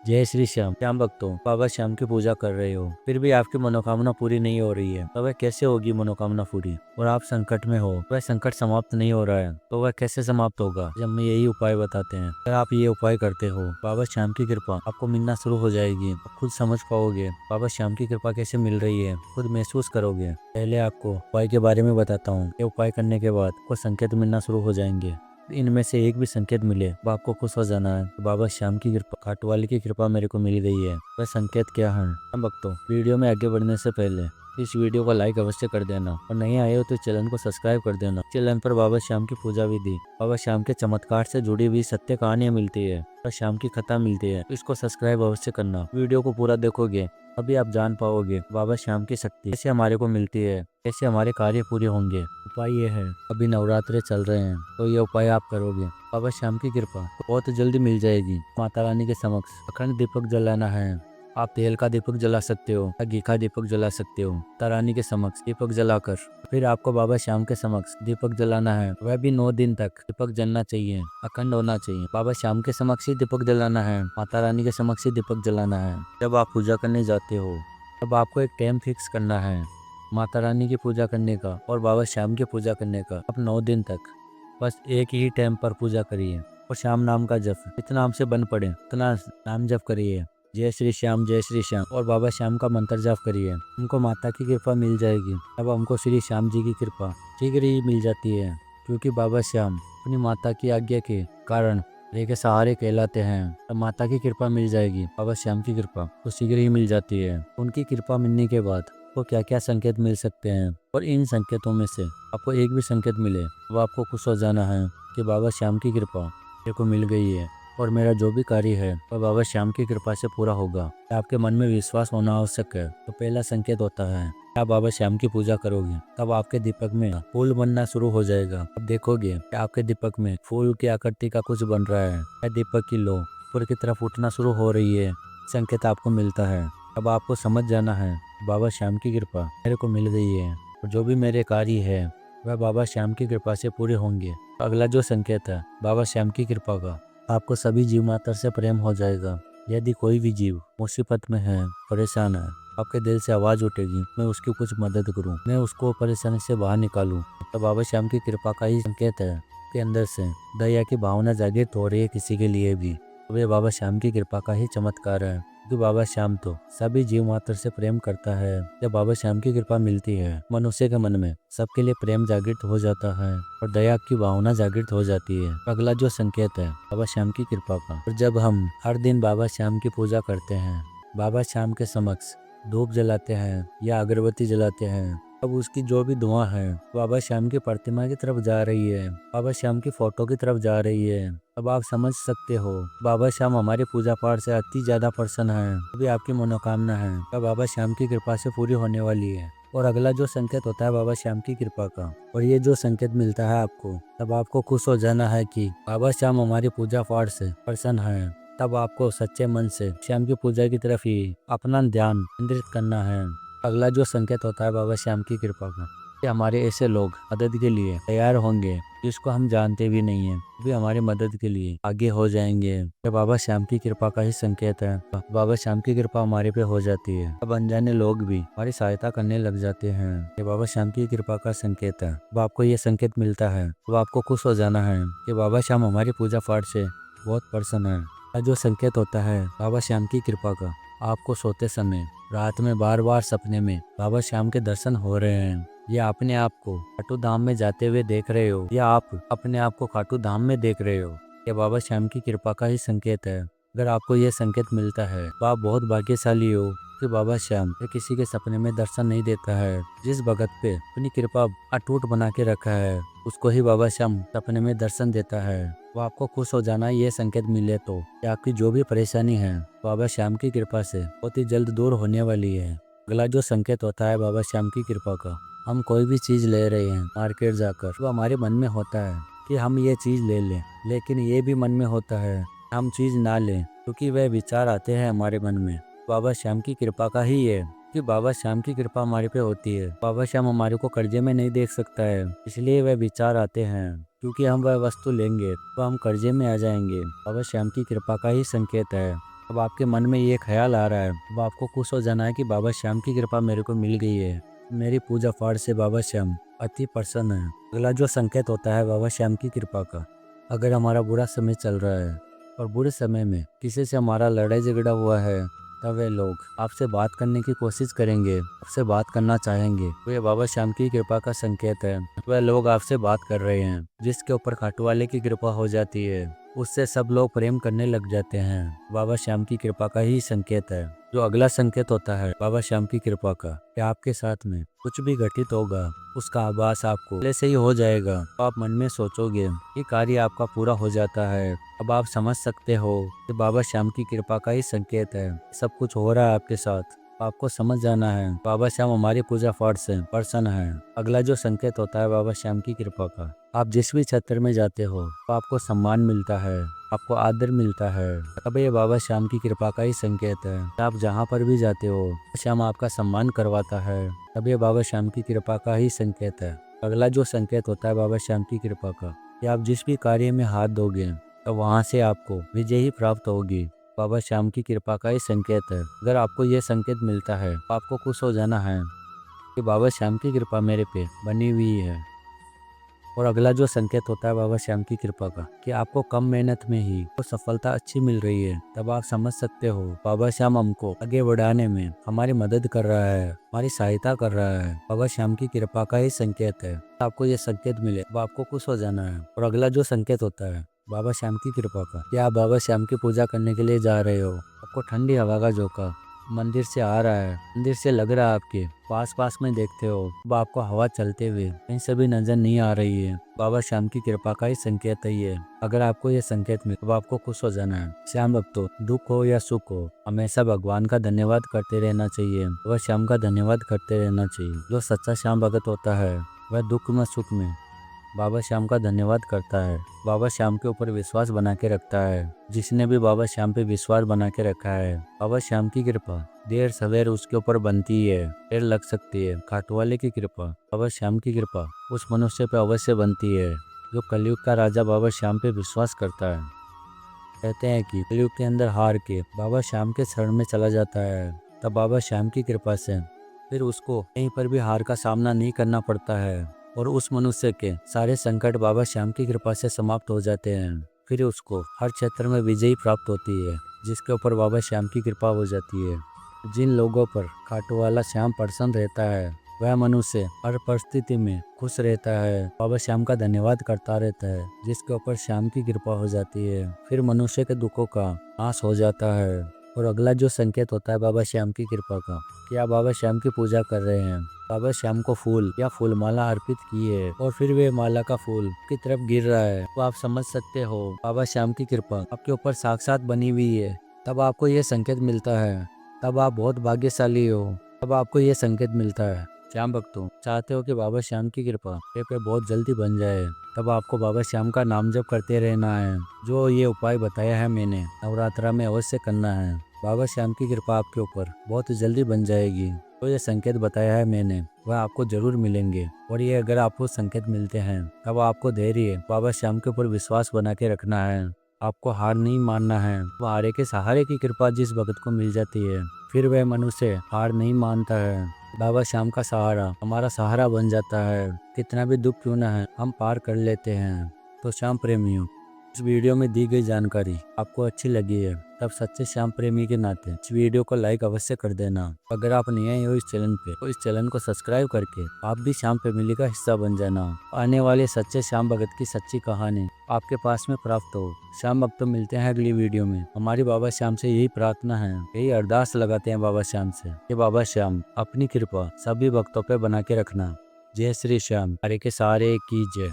जय श्री श्याम। श्याम भक्तों, बाबा श्याम की पूजा कर रहे हो, फिर भी आपकी मनोकामना पूरी नहीं हो रही है, तो वह कैसे होगी मनोकामना पूरी? और आप संकट में हो, वह संकट समाप्त नहीं हो रहा है, तो वह कैसे समाप्त होगा? जब हम यही उपाय बताते हैं, अगर आप ये उपाय करते हो, बाबा श्याम की कृपा आपको मिलना शुरू हो जाएगी। आप खुद समझ पाओगे बाबा श्याम की कृपा कैसे मिल रही है, खुद महसूस करोगे। पहले आपको उपाय के बारे में बताता हूँ। ये उपाय करने के बाद आपको संकेत मिलना शुरू हो जाएंगे। इनमें से एक भी संकेत मिले तो आपको खुश हो जाना है। तो बाबा श्याम की कृपा, खाटू वाली की कृपा मेरे को मिल रही है। वह संकेत क्या है? हम भक्तों, वीडियो में आगे बढ़ने से पहले इस वीडियो को लाइक अवश्य कर देना और नहीं आए हो तो चैनल को सब्सक्राइब कर देना। चैनल पर बाबा श्याम की पूजा विधि, बाबा श्याम के चमत्कार से जुड़ी हुई सत्य कहानियां मिलती है, बाबा श्याम की कथा मिलती है। इसको सब्सक्राइब अवश्य करना। वीडियो को पूरा देखोगे अभी आप जान पाओगे बाबा श्याम की शक्ति कैसे हमारे को मिलती है, कैसे हमारे कार्य पूरे होंगे। उपाय ये है, अभी नवरात्रे चल रहे हैं तो ये उपाय आप करोगे, बाबा श्याम की कृपा बहुत जल्दी मिल जाएगी। माता रानी के समक्ष अखंड दीपक जलाना है। आप तेल का दीपक जला सकते हो या घी का दीपक जला सकते हो। माता रानी के समक्ष दीपक जलाकर फिर आपको बाबा श्याम के समक्ष दीपक जलाना है। वह भी 9 दिन तक दीपक जलना चाहिए, अखंड होना चाहिए। बाबा श्याम के समक्ष ही दीपक जलाना है, माता रानी के समक्ष ही दीपक जलाना है। जब आप पूजा करने जाते हो तब आपको एक टाइम फिक्स करना है माता रानी की पूजा करने का और बाबा श्याम की पूजा करने का। अब 9 दिन तक बस एक ही टाइम पर पूजा करिए और श्याम नाम का जप जितना हमसे बन पड़े उतना नाम जप करिए। जय श्री श्याम, जय श्री श्याम और बाबा श्याम का मंत्र जाप करिए। हमको माता की कृपा मिल जाएगी। अब हमको श्री श्याम जी की कृपा शीघ्र ही मिल जाती है, क्योंकि बाबा श्याम अपनी माता की आज्ञा के कारण रे के सहारे कहलाते हैं। अब माता की कृपा मिल जाएगी, बाबा श्याम की कृपा तो शीघ्र ही मिल जाती है। उनकी कृपा मिलने के बाद आपको क्या क्या संकेत मिल सकते हैं, और इन संकेतों में से आपको एक भी संकेत मिले तो आपको खुश हो जाना है कि बाबा श्याम की कृपा मेरे को मिल गई है और मेरा जो भी कार्य है वह बाबा श्याम की कृपा से पूरा होगा। आपके मन में विश्वास होना आवश्यक है। तो पहला संकेत होता है, आप बाबा श्याम की पूजा करोगे तब आपके दीपक में फूल बनना शुरू हो जाएगा। अब देखोगे कि आपके दीपक में फूल की आकृति का कुछ बन रहा है या दीपक की लो ऊपर की तरफ उठना शुरू हो रही है। संकेत आपको मिलता है। अब आपको समझ जाना है बाबा श्याम की कृपा मेरे को मिल गई है और जो भी मेरे कार्य है वह बाबा श्याम की कृपा से पूरे होंगे। अगला जो संकेत है बाबा श्याम की कृपा का, आपको सभी जीव मात्र से प्रेम हो जाएगा। यदि कोई भी जीव मुसीबत में है, परेशान है, आपके दिल से आवाज उठेगी मैं उसकी कुछ मदद करूं, मैं उसको परेशानी से बाहर निकालूं, तो बाबा श्याम की कृपा का ही संकेत है। के अंदर से दया की भावना जागृत हो रही है किसी के लिए भी, तो वे बाबा श्याम की कृपा का ही चमत्कार है। क्योंकि बाबा श्याम तो सभी जीव मात्र से प्रेम करता है। जब बाबा श्याम की कृपा मिलती है मनुष्य के मन में सबके लिए प्रेम जागृत हो जाता है और दया की भावना जागृत हो जाती है। अगला जो संकेत है बाबा श्याम की कृपा का, और जब हम हर दिन बाबा श्याम की पूजा करते हैं, बाबा श्याम के समक्ष धूप जलाते हैं या अगरबत्ती जलाते हैं, अब उसकी जो भी धुआं है बाबा श्याम की प्रतिमा की तरफ जा रही है, बाबा श्याम की फोटो की तरफ जा रही है। अब आप समझ सकते हो बाबा श्याम हमारे पूजा पाठ से अति ज्यादा प्रसन्न है। अभी आपकी मनोकामना है अब बाबा श्याम की कृपा से पूरी होने वाली है। और अगला जो संकेत होता है बाबा श्याम की कृपा का, और ये जो संकेत मिलता है आपको, तब आपको खुश हो जाना है कि बाबा श्याम हमारी पूजा पाठ से प्रसन्न है। तब आपको सच्चे मन से श्याम की पूजा की तरफ ही अपना ध्यान केंद्रित करना है। अगला जो संकेत होता है बाबा श्याम की कृपा का, कि हमारे ऐसे लोग मदद के लिए तैयार होंगे जिसको हम जानते भी नहीं है, भी हमारी मदद के लिए आगे हो जाएंगे। ये बाबा श्याम की कृपा का ही संकेत है। बाबा श्याम की कृपा हमारे पे हो जाती है, अब अनजाने लोग भी हमारी सहायता करने लग जाते हैं। ये बाबा श्याम की कृपा का संकेत है। अब आपको ये संकेत मिलता है तो आपको खुश हो जाना है कि बाबा श्याम हमारी पूजा पाठ से बहुत प्रसन्न है। जो संकेत होता है बाबा श्याम की कृपा का, आपको सोते समय रात में बार बार सपने में बाबा श्याम के दर्शन हो रहे हैं, या अपने आप को खाटू धाम में जाते हुए देख रहे हो, या आप अपने आप को खाटू धाम में देख रहे हो, यह बाबा श्याम की कृपा का ही संकेत है। अगर आपको यह संकेत मिलता है तो आप बहुत भाग्यशाली हो कि बाबा श्याम किसी के सपने में दर्शन नहीं देता है। जिस भगत पे अपनी कृपा अटूट बना के रखा है उसको ही बाबा श्याम सपने में दर्शन देता है। वो आपको खुश हो जाना ये संकेत मिले तो कि आपकी जो भी परेशानी है बाबा श्याम की कृपा से बहुत ही जल्द दूर होने वाली है। अगला जो संकेत होता है बाबा श्याम की कृपा का, हम कोई भी चीज ले रहे हैं मार्केट जाकर, वो हमारे मन में होता है कि हम ये चीज ले लें, लेकिन ये भी मन में होता है हम चीज ना लें, क्योंकि वह विचार आते हैं हमारे मन में। बाबा श्याम की कृपा का ही है कि बाबा श्याम की कृपा हमारे पे होती है। बाबा श्याम हमारे को कर्जे में नहीं देख सकता है, इसलिए वह विचार आते हैं, क्योंकि हम वह वस्तु लेंगे तो हम कर्जे में आ जाएंगे। बाबा श्याम की कृपा का ही संकेत है। अब आपके मन में ये ख्याल आ रहा है, अब आपको खुश हो जाना है कि बाबा श्याम की कृपा मेरे को मिल गई है। मेरी पूजा पाठ से बाबा श्याम अति प्रसन्न है। अगला जो संकेत होता है बाबा श्याम की कृपा का, अगर हमारा बुरा समय चल रहा है और बुरे समय में किसी से हमारा लड़ाई झगड़ा हुआ है, तब वे लोग आपसे बात करने की कोशिश करेंगे, आपसे बात करना चाहेंगे, तो ये बाबा श्याम की कृपा का संकेत है। वह लोग आपसे बात कर रहे हैं, जिसके ऊपर खाटू वाले की कृपा हो जाती है, उससे सब लोग प्रेम करने लग जाते हैं। बाबा श्याम की कृपा का ही संकेत है। जो अगला संकेत होता है बाबा श्याम की कृपा का, कि आपके साथ में कुछ भी घटित होगा उसका आभास आपको पहले से ही हो जाएगा। तो आप मन में सोचोगे कि कार्य आपका पूरा हो जाता है। अब आप समझ सकते हो कि बाबा श्याम की कृपा का ही संकेत है, सब कुछ हो रहा है आपके साथ। आपको समझ जाना है बाबा श्याम हमारी पूजा पाठ से प्रसन्न है। अगला जो संकेत होता है बाबा श्याम की कृपा का, आप जिस भी क्षेत्र में जाते हो तो आपको सम्मान मिलता है, आपको आदर मिलता है। अब ये बाबा श्याम की कृपा का ही संकेत है। आप जहाँ पर भी जाते हो श्याम आपका सम्मान करवाता है, तब ये बाबा श्याम की कृपा का ही संकेत है। अगला जो संकेत होता है बाबा श्याम की कृपा का, कि आप जिस भी कार्य में हाथ दोगे तो वहाँ से आपको विजय ही प्राप्त होगी। बाबा श्याम की कृपा का ही संकेत है। अगर आपको ये संकेत मिलता है तो आपको खुश हो जाना है कि बाबा श्याम की कृपा मेरे पे बनी हुई है। और अगला जो संकेत होता है बाबा श्याम की कृपा का, कि आपको कम मेहनत में ही वो सफलता अच्छी मिल रही है, तब आप समझ सकते हो बाबा श्याम हमको आगे बढ़ाने में हमारी मदद कर रहा है, हमारी सहायता कर रहा है। बाबा श्याम की कृपा का ही संकेत है। आपको ये संकेत मिले तो आपको खुश हो जाना है। और अगला जो संकेत होता है बाबा श्याम की कृपा का, कि आप बाबा श्याम की पूजा करने के लिए जा रहे हो, आपको ठंडी हवा का झोंका मंदिर से आ रहा है, मंदिर से लग रहा है, आपके पास में देखते हो अब आपको हवा चलते हुए कहीं से भी नजर नहीं आ रही है। बाबा श्याम की कृपा का ही संकेत है ये। अगर आपको ये संकेत मिले तो आपको खुश हो जाना है। श्याम भक्तों, दुख हो या सुख हो, हमेशा भगवान का धन्यवाद करते रहना चाहिए। बाबा श्याम का धन्यवाद करते रहना चाहिए। जो सच्चा श्याम भगत होता है वह दुख में सुख में बाबा श्याम का धन्यवाद करता है, बाबा श्याम के ऊपर विश्वास बना के रखता है। जिसने भी बाबा श्याम पे विश्वास बना के रखा है, बाबा श्याम की कृपा देर सवेर उसके ऊपर बनती है, देर लग सकती है। खाटू वाले की कृपा, बाबा श्याम की कृपा उस मनुष्य पे अवश्य बनती है जो कलयुग का राजा बाबा श्याम पे विश्वास करता है। कहते हैं कि कलयुग के अंदर हार के बाबा श्याम के शरण में चला जाता है, तब बाबा श्याम की कृपा से फिर उसको कहीं पर भी हार का सामना नहीं करना पड़ता है और उस मनुष्य के सारे संकट बाबा श्याम की कृपा से समाप्त हो जाते हैं। फिर उसको हर क्षेत्र में विजयी प्राप्त होती है, जिसके ऊपर बाबा श्याम की कृपा हो जाती है। जिन लोगों पर खाटू वाला श्याम प्रसन्न रहता है, वह मनुष्य हर परिस्थिति में खुश रहता है, बाबा श्याम का धन्यवाद करता रहता है, जिसके ऊपर श्याम की कृपा हो जाती है। फिर मनुष्य के दुखों का नाश हो जाता है। और अगला जो संकेत होता है बाबा श्याम की कृपा का, कि आप बाबा श्याम की पूजा कर रहे हैं, बाबा श्याम को फूल या फूल माला अर्पित की है और फिर वे माला का फूल की तरफ गिर रहा है, तो आप समझ सकते हो बाबा श्याम की कृपा आपके ऊपर साक्षात बनी हुई है। तब आपको ये संकेत मिलता है, तब आप बहुत भाग्यशाली हो। तब आपको ये संकेत मिलता है। श्याम भक्तों, चाहते हो कि बाबा श्याम की कृपा आप पे बहुत जल्दी बन जाए, तब आपको बाबा श्याम का नाम जप करते रहना है। जो ये उपाय बताया है मैंने, नवरात्रा में अवश्य करना है। बाबा श्याम की कृपा आपके ऊपर बहुत जल्दी बन जाएगी। तो ये संकेत बताया है मैंने, वह आपको जरूर मिलेंगे। और ये अगर आपको संकेत मिलते हैं, तब आपको धैर्य बाबा श्याम के ऊपर विश्वास बना के रखना है। आपको हार नहीं मानना है। हारे के सहारे की कृपा जिस भगत को मिल जाती है, फिर वह मनुष्य हार नहीं मानता है। बाबा श्याम का सहारा हमारा सहारा बन जाता है। कितना भी दुख क्यों ना है, हम पार कर लेते हैं। तो श्याम प्रेमियों, इस वीडियो में दी गई जानकारी आपको अच्छी लगी है, तब सच्चे श्याम प्रेमी के नाते इस वीडियो को लाइक अवश्य कर देना। अगर आप नए हो इस चैनल पे, तो इस चैनल को सब्सक्राइब करके आप भी श्याम फैमिली का हिस्सा बन जाना। आने वाले सच्चे श्याम भगत की सच्ची कहानी आपके पास में प्राप्त हो। श्याम भक्त मिलते हैं अगली वीडियो में। हमारी बाबा श्याम से यही प्रार्थना है, यही अरदास लगाते हैं बाबा श्याम से कि बाबा श्याम अपनी कृपा सभी भक्तों पे बना के रखना। जय श्री श्याम, हरे के सहारे की जय।